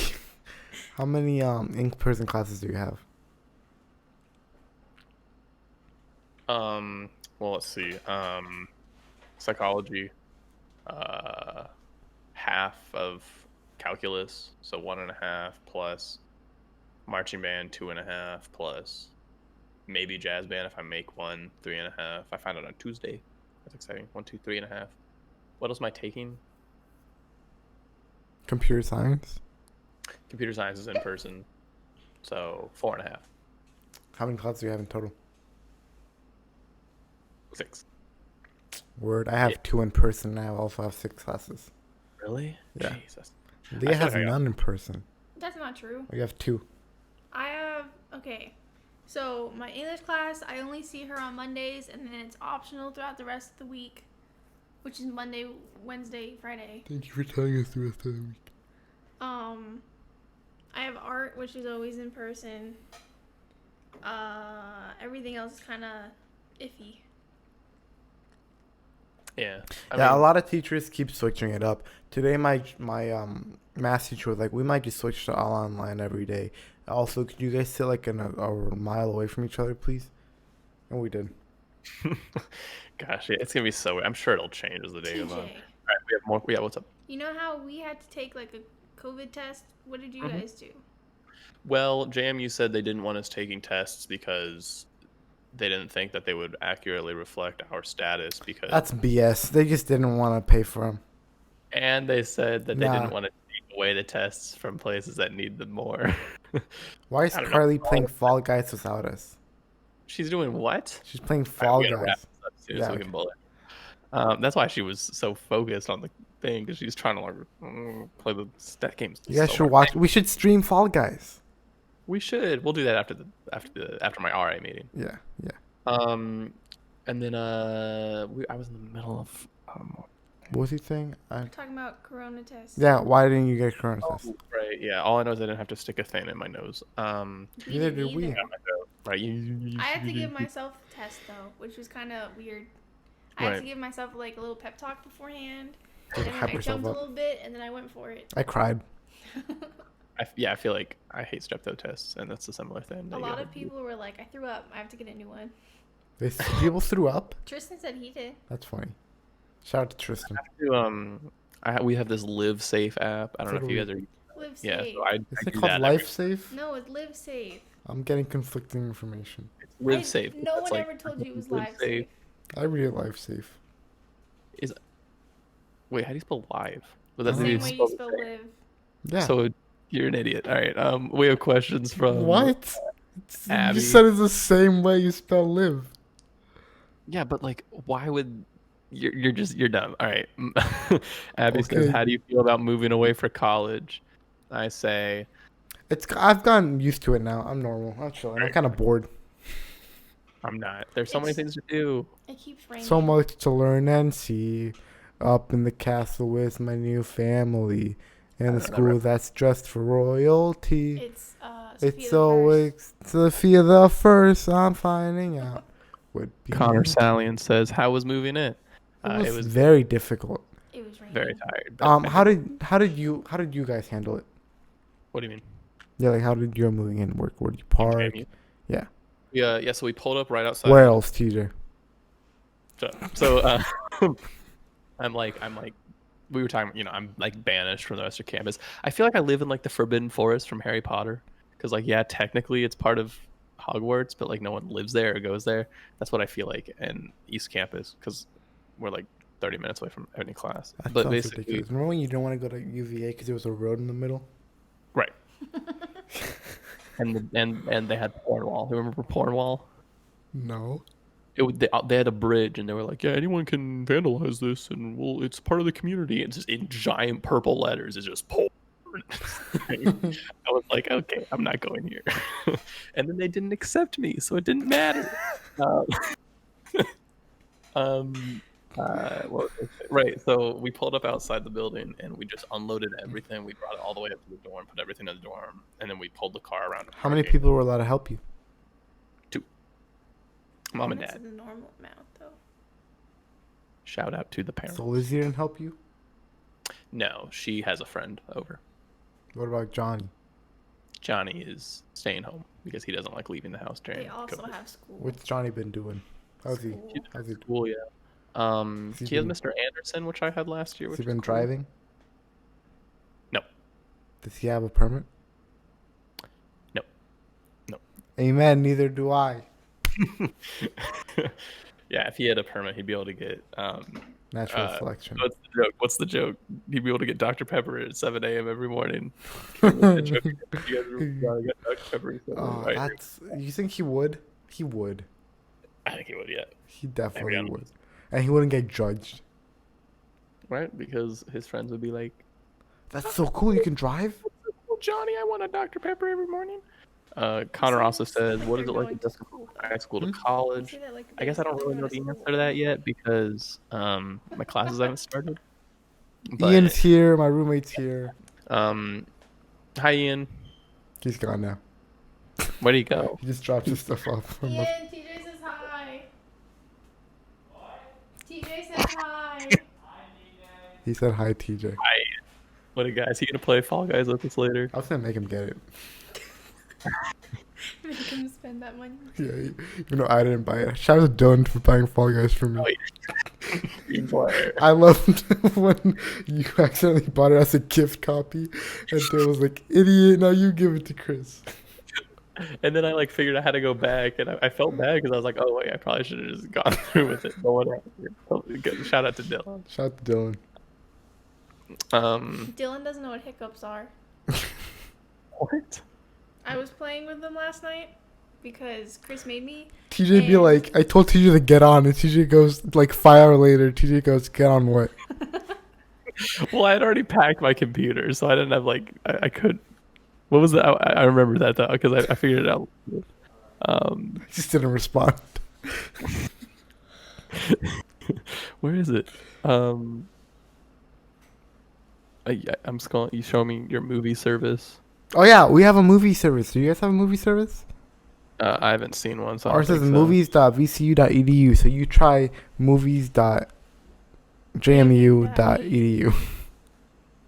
How many in-person classes do you have? Well, let's see. Psychology, half of calculus, so 1.5 plus marching band 2.5 plus maybe jazz band if I make one 3.5. I found out on Tuesday. That's exciting. 1, 2, 3.5. What else am I taking? Computer science. Computer science is in person, so 4.5. How many classes do you have in total? 6. Word. I have 2 in person. And I also have 6 classes. Really? Yeah. Jesus. Leah feel has like I got- none in person. That's not true. We have 2. I have okay. So my English class, I only see her on Mondays, and then it's optional throughout the rest of the week, which is Monday, Wednesday, Friday. Thank you for telling us the rest of the week. I have art, which is always in person. Everything else is kind of iffy. Yeah. I Yeah, a mean, lot of teachers keep switching it up. Today, my math teacher was like, "We might just switch to all online every day." Also, could you guys sit like a mile away from each other, please? And we did. Gosh, yeah, it's gonna be so weird. I'm sure it'll change as the day goes on. All TJ, right, we have more. Yeah, what's up? you know how we had to take like a COVID test? What did you Mhm. guys do? Well, JMU said they didn't want us taking tests because they didn't think that they would accurately reflect our status because That's BS. They just didn't want to pay for them. and they said that they Nah. didn't want to take away the tests from places that need them more. Why is I don't know. Carly playing Fall Guys without us? She's doing what? She's playing All right, Fall we gotta wrap Guys. this up soon Yeah, so we okay. can bullet. That's why she was so focused on the thing because she's trying to like play the that game. You guys should watch. We should stream Fall Guys. We should. We'll do that after my RA meeting. Yeah, yeah. And then I was in the middle of What was he saying? We're talking about corona tests. Yeah. Why didn't you get corona test? right. Yeah. All I know is I didn't have to stick a thing in my nose. Neither did we. Right. I had to give myself a test though, which was kind of weird. I had to Right. give myself like a little pep talk beforehand, Just and then hype I yourself jumped a up. little bit, and then I went for it. I cried. I feel like I hate strepto tests, and that's a similar thing. A that you lot gotta of do. people were like, "I threw up. I have to get a new one." People threw up. Tristan said he did. That's funny. Shout out to Tristan. We have this Live Safe app. I don't So know if do you we. guys are. Live Yeah, safe. so I Is do it called that Life Safe? No, it's live safe. I'm getting conflicting information. Live Safe. No It's one like, ever told you it was Live live safe. I read Life Safe. Wait, how do you spell live? Well, Oh. that's Same how way you you spell spell safe. live. Yeah. So you're an idiot. All right. We have questions from What? You Abby. just said it's the same way you spell live. Yeah, but like, why would you're dumb. All right. Abby says, Okay. "How do you feel about moving away for college?" I say, I've gotten used to it now. I'm normal. I'm chilling. I'm kind of bored. "I'm not. There's so many It's- things to do." It keeps raining. So much to learn and see. Up in the castle with my new family. In the school that's dressed for royalty. It's Sophia It's the always First. Sophia the First. I'm finding out. Would be Connor Salian says, "How was moving in?" It was very difficult. It was raining. very tired. but How did you guys handle it? What do you mean? Yeah, like how did your moving in work? Where did you park? JMU? Yeah. Yeah. So we pulled up right outside. Where else, TJ? So I'm like, we were talking. I'm like banished from the rest of campus. I feel like I live in like the Forbidden Forest from Harry Potter, because like yeah, technically it's part of Hogwarts, but like no one lives there or goes there. That's what I feel like in East Campus, because we're like 30 minutes away from any class. That But sounds basically, ridiculous. Remember when you didn't want to go to UVA because there was a road in the middle? right. and they had Cornwall. Remember Cornwall? No. They had a bridge, and they were like, "Yeah, anyone can vandalize this, and it's part of the community." It's just in giant purple letters. It's just porn. I was like, "Okay, I'm not going here." And then they didn't accept me, so it didn't matter. What was I saying? Right. So we pulled up outside the building, and we just unloaded everything. We brought it all the way up to the dorm, put everything in the dorm, and then we pulled the car around. How many people were allowed to help you? Mom and That's dad. a normal amount, though. Shout out to the parents. So Lizzie didn't help you? No, she has a friend over. What about Johnny? Johnny is staying home because he doesn't like leaving the house during They also COVID. have school. What's Johnny been doing? How's he? School. How's he? School, yeah. Has He he has been- Mr. Anderson, which I had last year. Has Which he is been cool. driving? No. Does he have a permit? No. No. Amen. Neither do I. Yeah, if he had a permit, he'd be able to get. Natural selection. What's the joke? What's the joke? He'd be able to get Dr. Pepper at 7 a.m. every morning. The joke, you guys remember get Dr. Pepper at 7 Oh, right? that's. You think he would? He would. I think he would, yeah. He definitely Maybe I would. And he wouldn't get judged. Right? Because his friends would be like, That's so cool. You can drive. "Well, Johnny, I want a Dr. Pepper every morning." Connor also says, "What is it like to go from high school to I college?" say that like I guess I don't really know the answer to that yet because my classes haven't started. But, Ian's here. My roommate's here. hi Ian. He's gone now. Where do you go? He just dropped his stuff off. Ian, TJ says hi. TJ says hi. He said hi, TJ. What a guy. Is he gonna play Fall Guys with us later? I was gonna make him get it. Make him spend that money. Yeah, even though I didn't buy it. Shout out to Dylan for buying Fall Guys for me. Green player. I loved when you accidentally bought it as a gift copy, and Dylan was like, "Idiot! Now you give it to Chris." And then I like figured out how to go back, and I felt bad because I was like, "Oh wait, I probably should have just gone through with it." But whatever. Shout out to Dylan. Shout out to Dylan. Dylan doesn't know what hiccups are. What? I was playing with them last night because Chris made me. TJ be And- like, I told TJ to get on, and TJ goes like 5 hours later. TJ goes, "Get on what?" Well, I had already packed my computer, so I didn't have like I could. What was that? I remember that though because I figured it out. I just didn't respond. Where is it? I'm scrolling. You show me your movie service. Oh yeah, we have a movie service. Do you guys have a movie service? I haven't seen one. So I Ours don't says think so. movies.vcu.edu. So you try movies.jmu.edu.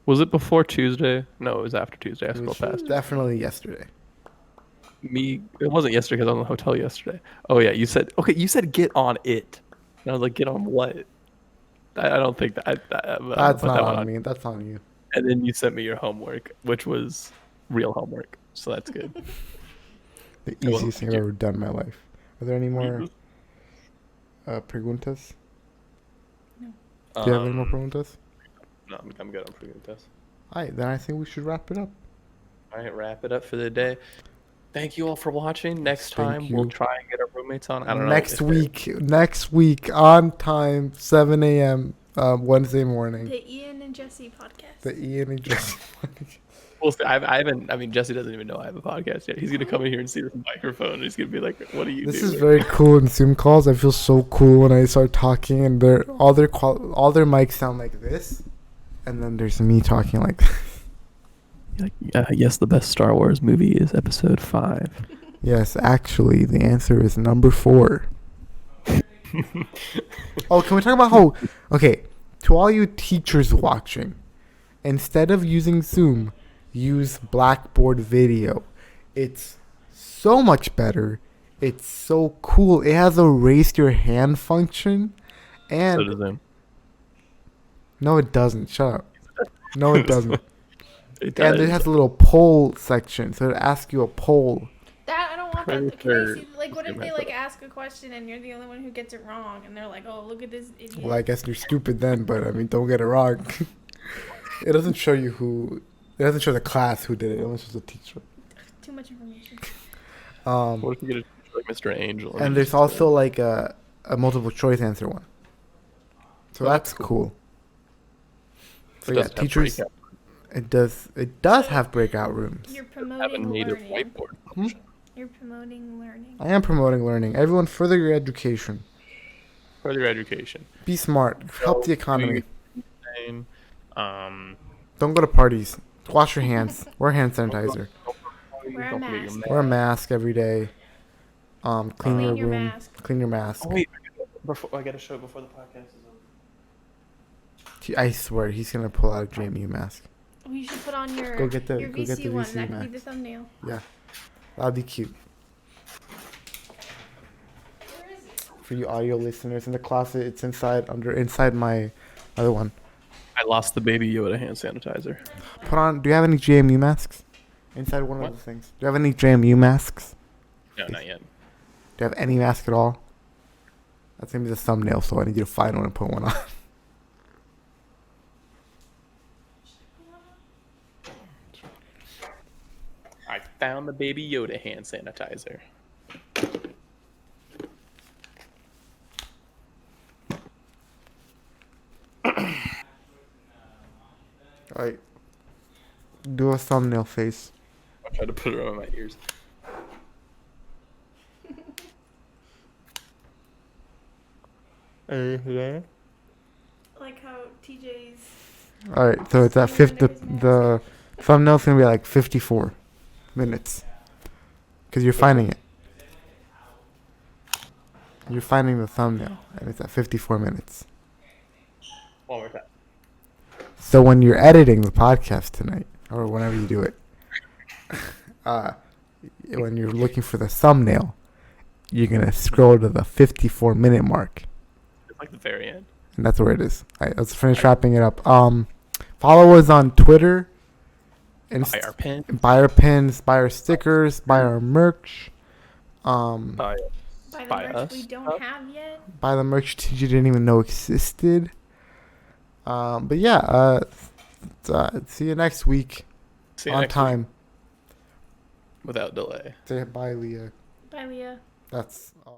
Was it before Tuesday? No, it was after Tuesday. I It scrolled was past. definitely yesterday. It wasn't yesterday because I was in the hotel yesterday. Oh yeah, you said get on it. And I was like, get on what? I don't think that. I'm gonna That's put not that one on me. That's on you. And then you sent me your homework, which was real homework. So that's good. The Well, easiest thing I've ever done in my life. Are there any more preguntas? Do you have any more preguntas? No, I'm good on preguntas. Alright, then I think we should wrap it up. All right, wrap it up for the day. Thank you all for watching. Next Thank time we'll you. try and get our roommates on. I don't know. Next if they're- next week on time, 7 a.m. Wednesday morning. The Ian and Jesse podcast. The Ian and Jesse. We'll see. I haven't. I mean, Jesse doesn't even know I have a podcast yet. He's gonna come in here and see this microphone, and he's gonna be like, "What do you This do?" is very cool in Zoom calls. I feel so cool when I start talking, and all their mics sound like this, and then there's me talking like. Like, yes, the best Star Wars movie is Episode 5. Yes, actually, the answer is number 4. Oh, can we talk about how? Okay, to all you teachers watching, instead of using Zoom, use Blackboard Video. It's so much better. It's so cool. It has a raise your hand function, and So does him. no, it doesn't. Shut up. No, it doesn't. It does. And it has a little poll section, so it asks you a poll. That I don't want Pretty that. Can I sure see, like, what if you they meant like that. ask a question and you're the only one who gets it wrong, and they're like, "Oh, look at this idiot." Well, I guess you're stupid then, but I mean, don't get it wrong. It doesn't show you who. It doesn't show the class who did it. It only shows the teacher. Too much information. What if you get a teacher like Mr. Angel? And there's also like a multiple choice answer one. So Oh, that's that's cool. So It yeah, doesn't have teachers. breakout. It does have breakout rooms. You're Have a promoting native learning. whiteboard. You're promoting learning. I am promoting learning. Everyone, further your education. Further education. Be smart. Help the economy. Um, Don't go to parties. Wash your hands. Wear hand sanitizer. Wear a don't forget your mask. Wear a mask every day. Clean Clean your your room. mask. Clean your mask. Oh, wait. I gotta show it before the podcast is over. I swear he's gonna pull out a JMU mask. Oh, you should put on your Go get the- your go get VC the one. VC That could be mask. the thumbnail. Yeah, that'd be cute. Where is it? For you audio listeners in the closet, it's inside my other one. I lost the Baby Yoda hand sanitizer. Put on. Do you have any JMU masks? Inside one What? of the things. Do you have any JMU masks? No, not yet. Do you have any mask at all? That's gonna be the thumbnail, so I need you to find one and put one on. I found the Baby Yoda hand sanitizer. Alright. Do a thumbnail face. I tried to put it on my ears. Like how TJ's. Alright, so it's at 50. The thumbnail's gonna be like 54 minutes. Because you're finding it. You're finding the thumbnail, and it's at 54 minutes. One more time. So when you're editing the podcast tonight, or whenever you do it, when you're looking for the thumbnail, you're gonna scroll to the 54-minute mark, It's like the very end. and that's where it is. All right, let's finish wrapping it up. Follow us on Twitter. Buy our pen. Buy our pins, buy our stickers, buy our merch. Buy By the By merch us? we don't have yet. Buy the merch you didn't even know existed. But yeah, see you next week See you on next week time. without delay. Say bye, Leah. Bye, Leah. That's all.